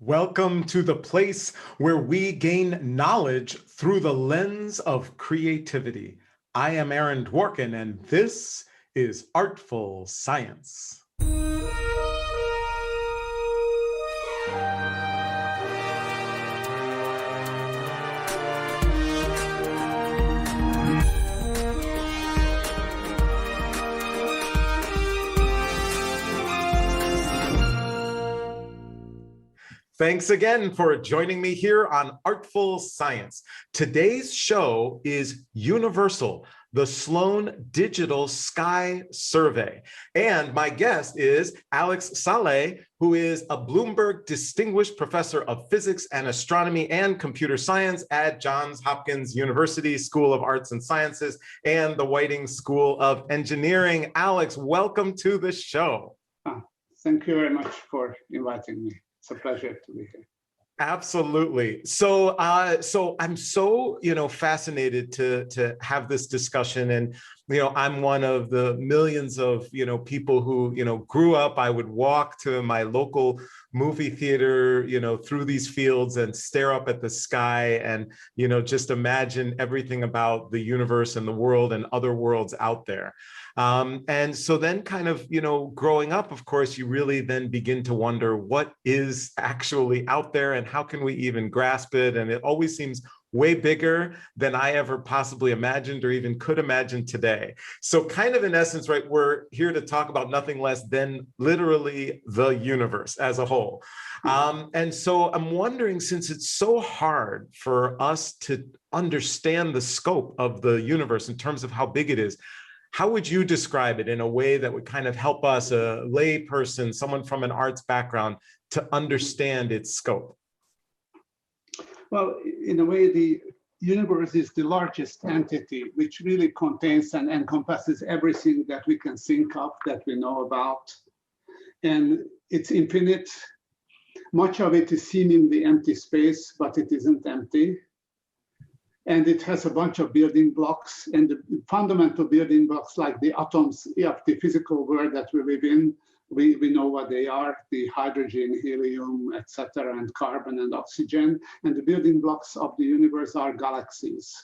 Welcome to the place where we gain knowledge through the lens of creativity. I am Aaron Dworkin, and this is Artful Science. Thanks again for joining me here on Artful Science. Today's show is Universal, the Sloan Digital Sky Survey. And my guest is Alex Szalay, who is a Bloomberg Distinguished Professor of Physics and Astronomy and Computer Science at Johns Hopkins University School of Arts and Sciences and the Whiting School of Engineering. Alex, welcome to the show. Thank you very much for inviting me. It's a pleasure to be here. Absolutely. So I'm so, fascinated to have this discussion. And, I'm one of the millions of, people who, grew up. I would walk to my local movie theater, through these fields and stare up at the sky and, just imagine everything about the universe and the world and other worlds out there. And so then kind of, growing up, of course, you really then begin to wonder what is actually out there and how can we even grasp it? And it always seems way bigger than I ever possibly imagined or even could imagine today. So kind of in essence, right, we're here to talk about nothing less than literally the universe as a whole. And so I'm wondering, since it's so hard for us to understand the scope of the universe in terms of how big it is, how would you describe it in a way that would kind of help us, a lay person, someone from an arts background, to understand its scope? Well, in a way, the universe is the largest entity, which really contains and encompasses everything that we can think of, that we know about. And it's infinite. Much of it is seemingly empty space, but it isn't empty. And it has a bunch of building blocks, and the fundamental building blocks, like the atoms of the physical world that we live in, we know what they are: the hydrogen, helium, etc., and carbon and oxygen. And the building blocks of the universe are galaxies.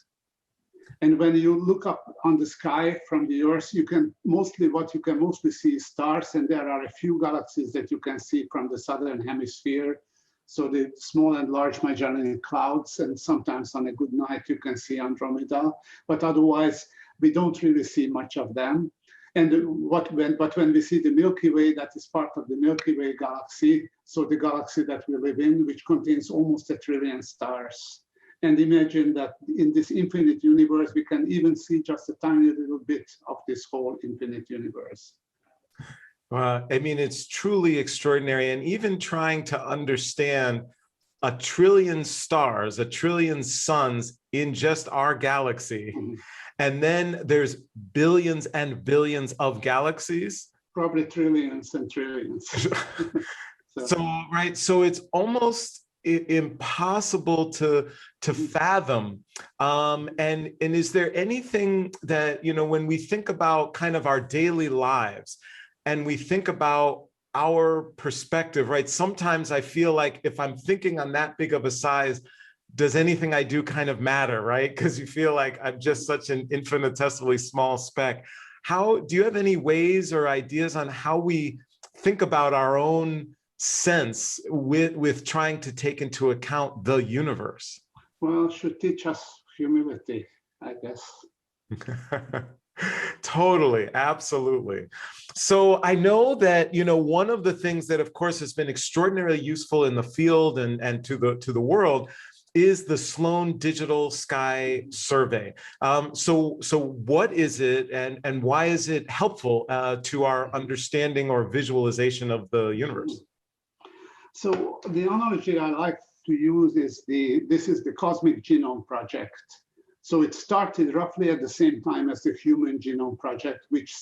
And when you look up on the sky from the Earth, what you can mostly see is stars, and there are a few galaxies that you can see from the southern hemisphere. So the small and large Magellanic clouds, and sometimes on a good night you can see Andromeda, but otherwise we don't really see much of them. And when we see the Milky Way, that is part of the Milky Way galaxy, so the galaxy that we live in, which contains almost 1 trillion stars. And imagine that in this infinite universe, we can even see just a tiny little bit of this whole infinite universe. It's truly extraordinary. And even trying to understand 1 trillion stars, 1 trillion suns in just our galaxy. Mm-hmm. And then there's billions and billions of galaxies. Probably trillions and trillions. So it's almost impossible to fathom. And is there anything that, when we think about kind of our daily lives, and we think about our perspective, right? Sometimes I feel like if I'm thinking on that big of a size, does anything I do kind of matter, right? Because you feel like I'm just such an infinitesimally small speck. Do you have any ways or ideas on how we think about our own sense with trying to take into account the universe? Well, it should teach us humility, I guess. Totally, absolutely. So I know that, one of the things that, of course, has been extraordinarily useful in the field and to the world is the Sloan Digital Sky Survey. So what is it, and why is it helpful to our understanding or visualization of the universe? So the analogy I like to use is this is the Cosmic Genome Project. So it started roughly at the same time as the Human Genome Project, which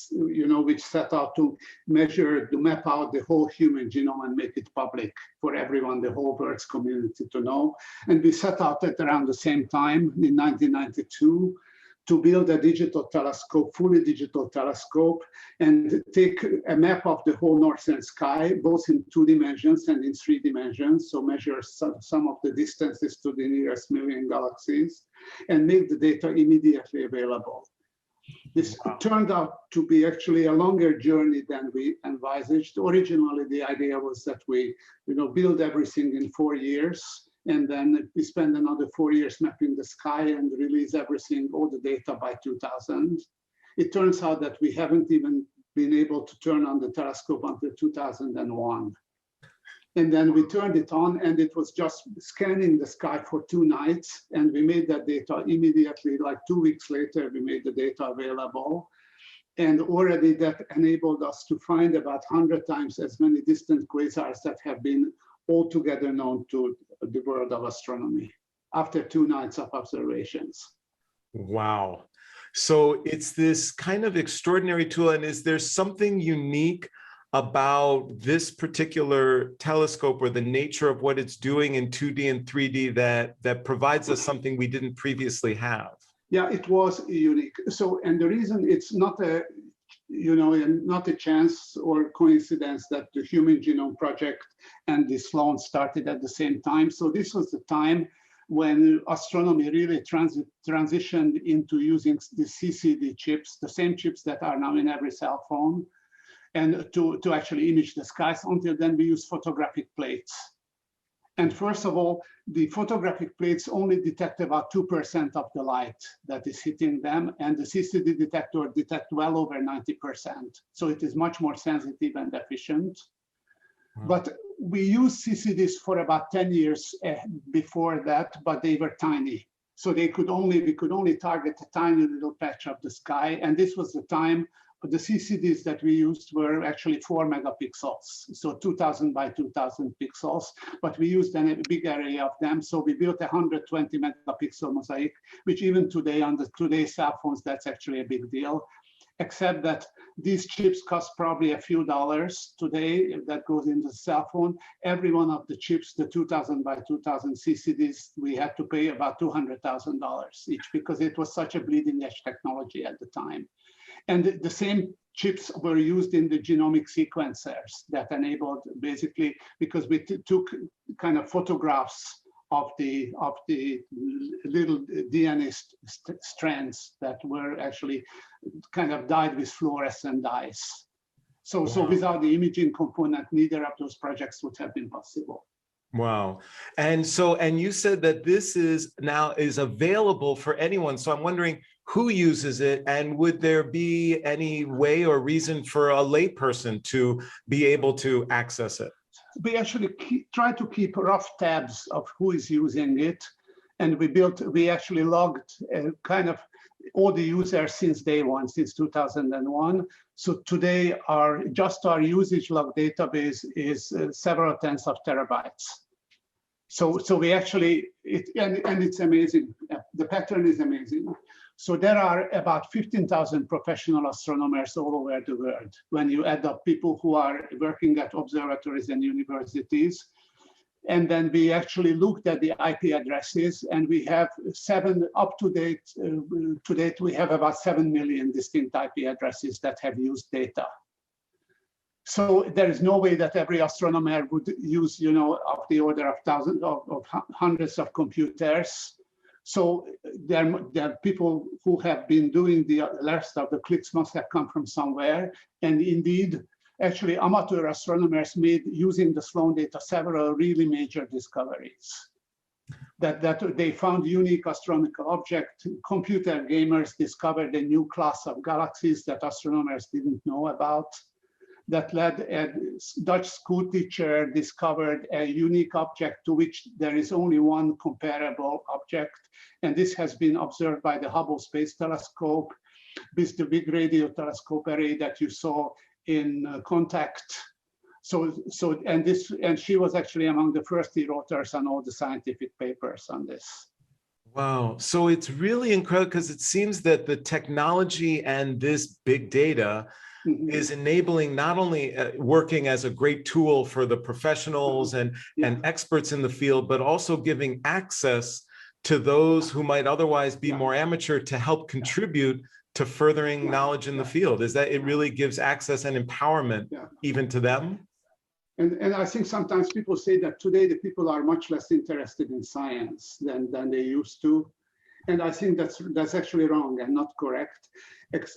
set out to map out the whole human genome and make it public for everyone, the whole Earth community to know. And we set out at around the same time in 1992 to build a digital telescope, fully digital telescope, and take a map of the whole northern sky, both in 2 dimensions and in 3 dimensions, so measure some of the distances to the nearest million galaxies, and make the data immediately available. This turned out to be actually a longer journey than we envisaged. Originally, the idea was that we build everything in 4 years, and then we spend another 4 years mapping the sky and release everything, all the data by 2000. It turns out that we haven't even been able to turn on the telescope until 2001. And then we turned it on, and it was just scanning the sky for 2 nights, and we made that data immediately, like 2 weeks later, we made the data available. And already that enabled us to find about 100 times as many distant quasars that have been altogether known to the world of astronomy after 2 nights of observations. Wow. So it's this kind of extraordinary tool. And is there something unique about this particular telescope or the nature of what it's doing in 2D and 3D that provides us something we didn't previously have? Yeah, it was unique. So, and the reason it's not a chance or coincidence that the Human Genome Project and the Sloan started at the same time. So this was the time when astronomy really transitioned into using the CCD chips, the same chips that are now in every cell phone, and to actually image the skies. Until then, we use photographic plates. And first of all, the photographic plates only detect about 2% of the light that is hitting them, and the CCD detector detects well over 90%. So it is much more sensitive and efficient. Wow. But we used CCDs for about 10 years before that, but they were tiny. So we could only target a tiny little patch of the sky, and this was the time. But the CCDs that we used were actually 4 megapixels, so 2000 by 2000 pixels, but we used a big array of them. So we built a 120 megapixel mosaic, which even today on today's cell phones, that's actually a big deal, except that these chips cost probably a few dollars today that goes into the cell phone. Every one of the chips, the 2000 by 2000 CCDs, we had to pay about $200,000 each because it was such a bleeding edge technology at the time. And the same chips were used in the genomic sequencers that enabled basically, because we took kind of photographs of the little DNA strands that were actually kind of dyed with fluorescent dyes. So, wow. So without the imaging component, neither of those projects would have been possible. Wow. And you said that this is available for anyone. So I'm wondering who uses it, and would there be any way or reason for a layperson to be able to access it? We actually try to keep rough tabs of who is using it. And we actually logged kind of all the users since day one, since 2001. So today, our usage log database is several tens of terabytes. So we actually, and it's amazing. The pattern is amazing. So there are about 15,000 professional astronomers all over the world when you add up people who are working at observatories and universities. And then we actually looked at the IP addresses, and we have to date, we have about 7 million distinct IP addresses that have used data. So there is no way that every astronomer would use, of the order of thousands of hundreds of computers. So there are people who have been doing the rest of the clicks must have come from somewhere. And indeed, actually amateur astronomers made, using the Sloan data, several really major discoveries. That they found unique astronomical objects. Computer gamers discovered a new class of galaxies that astronomers didn't know about. That led a Dutch school teacher discovered a unique object to which there is only one comparable object. And this has been observed by the Hubble Space Telescope with the big radio telescope array that you saw in Contact. And she was actually among the first authors on all the scientific papers on this. Wow. So it's really incredible because it seems that the technology and this big data is enabling not only working as a great tool for the professionals and experts in the field, but also giving access to those who might otherwise be Yeah. more amateur to help contribute to furthering knowledge in the field? Is that it really gives access and empowerment even to them? And I think sometimes people say that today the people are much less interested in science than they used to. And I think that's actually wrong and not correct.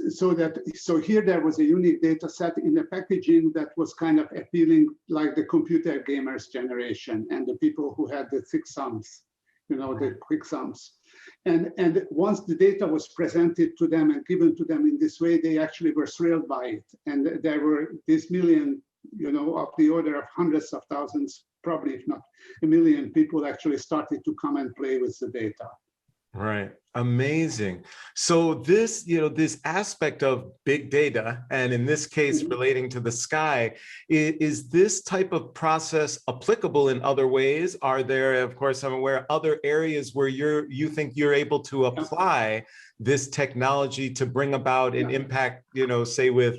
So here there was a unique data set in the packaging that was kind of appealing, like the computer gamers generation and the people who had the thick sums, you know, the quick sums. And once the data was presented to them and given to them in this way, they actually were thrilled by it. And there were this million, you know, of the order of hundreds of thousands, probably if not a million people actually started to come and play with the data. Right. Amazing. So this, you know, this aspect of big data, and in this case, relating to the sky, is this type of process applicable in other ways? Are there, of course, I'm aware, other areas where you think you're able to apply this technology to bring about an impact, you know, say with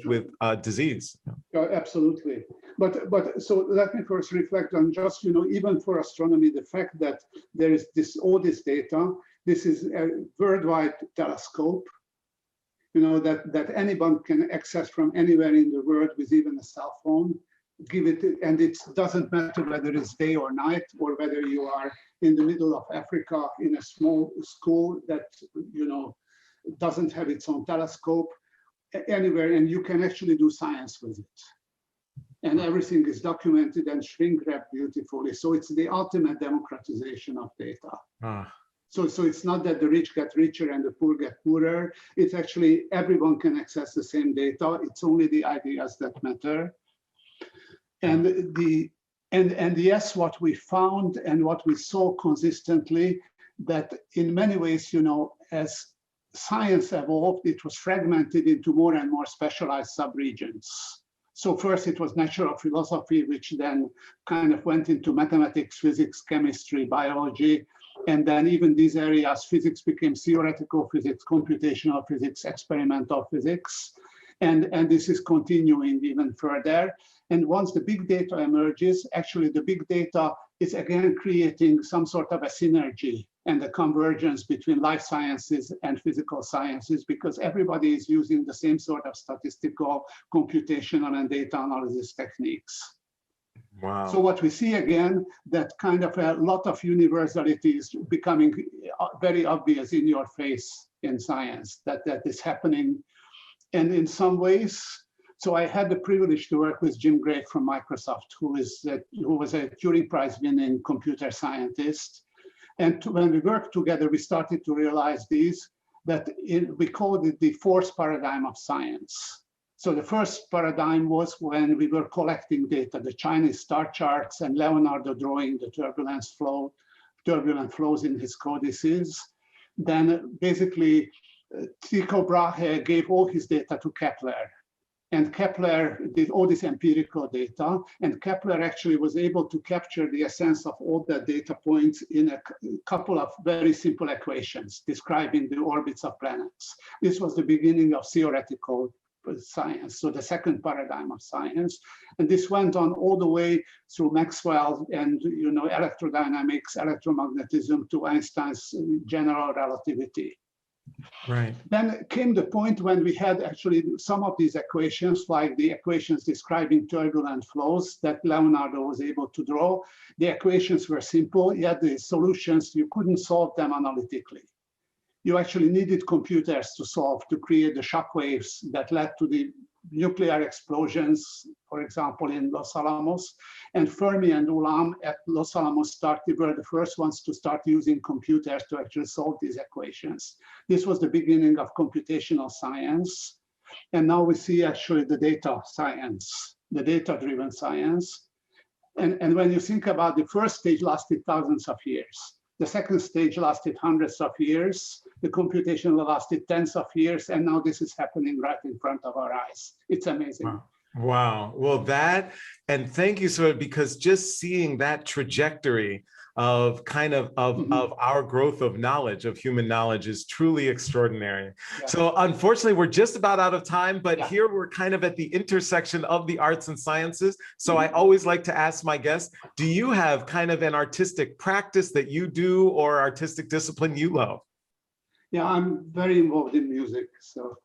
disease? Absolutely. But so let me first reflect on just, you know, even for astronomy, the fact that there is all this data. This is a worldwide telescope, you know, that anyone can access from anywhere in the world with even a cell phone. Give it, and it doesn't matter whether it's day or night, or whether you are in the middle of Africa in a small school that, you know, doesn't have its own telescope, anywhere, and you can actually do science with it. And everything is documented and shrink wrapped beautifully. So it's the ultimate democratization of data. So it's not that the rich get richer and the poor get poorer. It's actually everyone can access the same data. It's only the ideas that matter. And yes, what we found and what we saw consistently, that in many ways, you know, as science evolved, it was fragmented into more and more specialized subregions. So first it was natural philosophy, which then kind of went into mathematics, physics, chemistry, biology. And then even these areas, physics became theoretical physics, computational physics, experimental physics. And this is continuing even further. And once the big data emerges, actually the big data is again creating some sort of a synergy and a convergence between life sciences and physical sciences, because everybody is using the same sort of statistical, computational, and data analysis techniques. Wow. So what we see again, that kind of a lot of universality is becoming very obvious in your face in science, that is happening. And in some ways, so I had the privilege to work with Jim Gray from Microsoft, who was a Turing Prize winning computer scientist. And when we worked together, we started to realize that we called it the fourth paradigm of science. So the first paradigm was when we were collecting data, the Chinese star charts and Leonardo drawing the turbulent flows in his codices. Then basically Tycho Brahe gave all his data to Kepler. And Kepler did all this empirical data, and Kepler actually was able to capture the essence of all the data points in a couple of very simple equations describing the orbits of planets. This was the beginning of theoretical science, so the second paradigm of science. And this went on all the way through Maxwell and, you know, electrodynamics, electromagnetism, to Einstein's general relativity. Right. Then came the point when we had actually some of these equations, like the equations describing turbulent flows that Leonardo was able to draw. The equations were simple, yet the solutions, you couldn't solve them analytically. You actually needed computers to solve, to create the shock waves that led to the nuclear explosions, for example, in Los Alamos. And Fermi and Ulam at Los Alamos were the first ones to start using computers to actually solve these equations. This was the beginning of computational science. And now we see actually the data science, the data-driven science. And when you think about the first stage lasted thousands of years. The second stage lasted hundreds of years. The computation lasted tens of years. And now this is happening right in front of our eyes. It's amazing. Wow. Wow. Well, and thank you so much, because just seeing that trajectory of of our growth of knowledge, of human knowledge, is truly extraordinary. Yeah. So unfortunately, we're just about out of time, but here we're kind of at the intersection of the arts and sciences. So I always like to ask my guests, do you have kind of an artistic practice that you do, or artistic discipline you love? Yeah, I'm very involved in music. So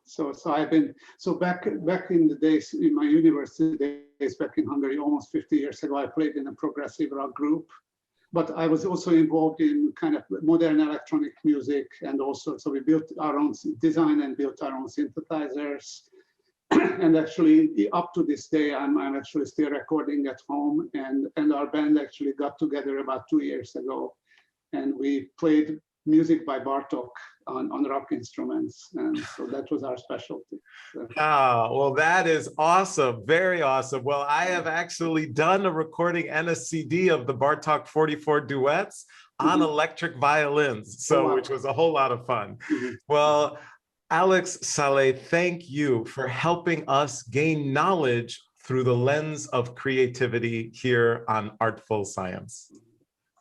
I've been back in the days, in my university days back in Hungary, almost 50 years ago, I played in a progressive rock group. But I was also involved in kind of modern electronic music, and also so we built our own design and built our own synthesizers. And actually, up to this day, I'm actually still recording at home. And our band actually got together about 2 years ago, and we played music by Bartók on rock instruments, and so that was our specialty. So. Well, that is awesome. Very awesome. Well, I have actually done a recording and a CD of the Bartók 44 duets on electric violins, which was a whole lot of fun. Well, Alex, Szalay, thank you for helping us gain knowledge through the lens of creativity here on Artful Science.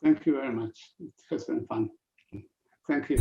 Thank you very much. It has been fun. Thank you.